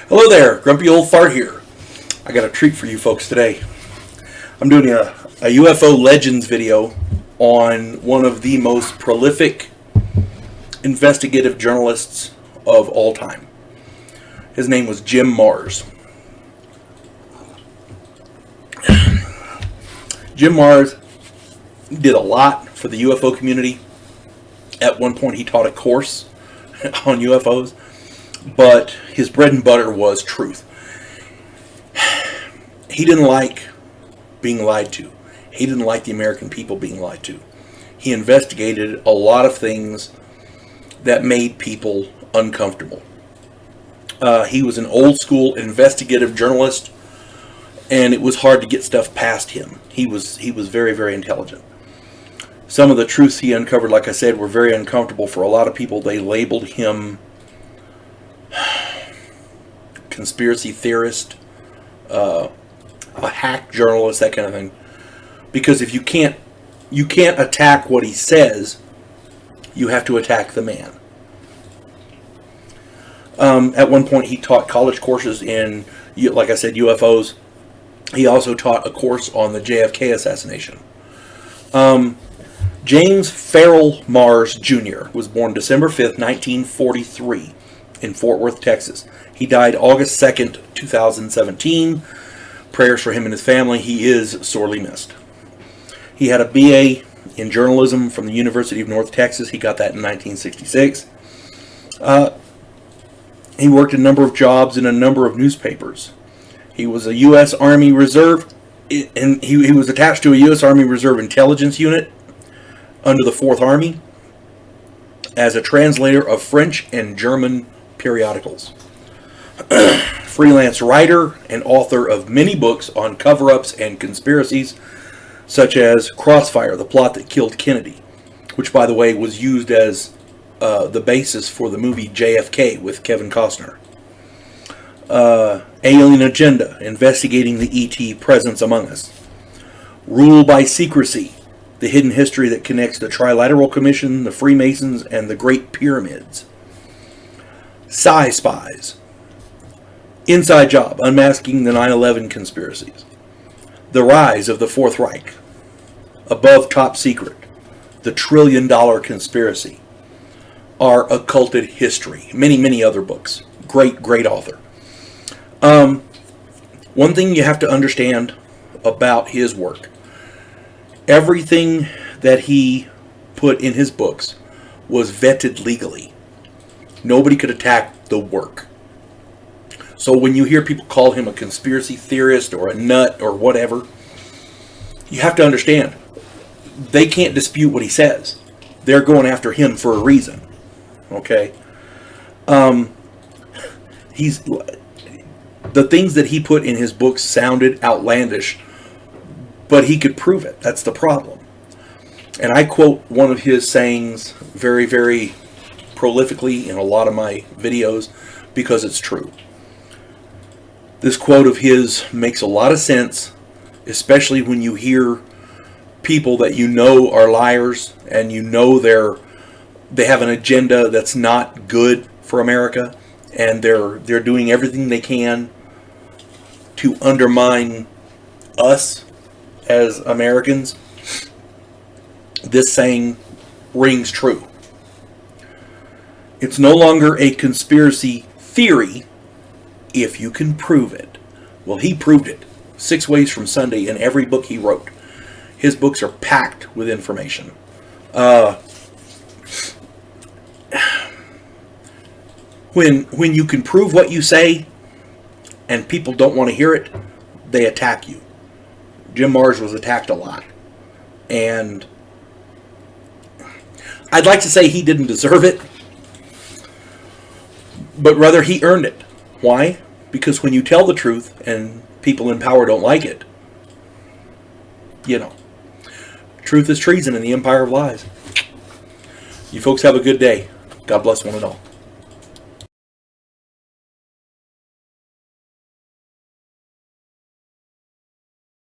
Hello there, Grumpy Old Fart here. I got a treat for you folks today. I'm doing a UFO Legends video on one of the most prolific investigative journalists of all time. His name was Jim Marrs. Jim Marrs did a lot for the UFO community. At one point he taught a course on UFOs, but his bread and butter was truth. He didn't like being lied to. He didn't like the American people being lied to. He investigated a lot of things that made people uncomfortable. He was an old school investigative journalist, and it was hard to get stuff past him. He was very, very intelligent. Some of the truths he uncovered, like I said, were very uncomfortable for a lot of people. They labeled him conspiracy theorist, a hack journalist, that kind of thing. Because if you can't attack what he says, you have to attack the man. At one point, he taught college courses in, like I said, UFOs. He also taught a course on the JFK assassination. James Farrell Marrs Jr. was born December 5th, 1943 in Fort Worth, Texas. He died August 2nd, 2017. Prayers for him and his family. He is sorely missed. He had a BA in journalism from the University of North Texas. He got that in 1966. He worked a number of jobs in a number of newspapers. He was a U.S. Army Reserve, and he was attached to a U.S. Army Reserve intelligence unit under the 4th Army as a translator of French and German periodicals. Freelance writer and author of many books on cover-ups and conspiracies, such as Crossfire, the plot that killed Kennedy, which, by the way, was used as the basis for the movie JFK with Kevin Costner. Alien Agenda, investigating the ET presence among us. Rule by Secrecy, the hidden history that connects the Trilateral Commission, the Freemasons, and the Great Pyramids. Psi Spies. Inside Job, unmasking the 9/11 conspiracies. The Rise of the Fourth Reich. Above Top Secret. The $1 Trillion Conspiracy. Our Occulted History. Many, many other books. Great, great author. One thing you have to understand about his work. Everything that he put in his books was vetted legally. Nobody could attack the work. So when you hear people call him a conspiracy theorist or a nut or whatever, you have to understand, they can't dispute what he says. They're going after him for a reason. Okay? The things that he put in his books sounded outlandish, but he could prove it. That's the problem. And I quote one of his sayings very, very prolifically in a lot of my videos because it's true. This quote of his makes a lot of sense, especially when you hear people that you know are liars and you know they have an agenda that's not good for America, and they're doing everything they can to undermine us as Americans. This saying rings true. It's no longer a conspiracy theory if you can prove it. Well, he proved it 6 ways from Sunday in every book he wrote. His books are packed with information. When you can prove what you say and people don't want to hear it, they attack you. Jim Marrs was attacked a lot. And I'd like to say he didn't deserve it, but rather he earned it. Why? Because when you tell the truth and people in power don't like it, truth is treason in the empire of lies. You folks have a good day. God bless one and all.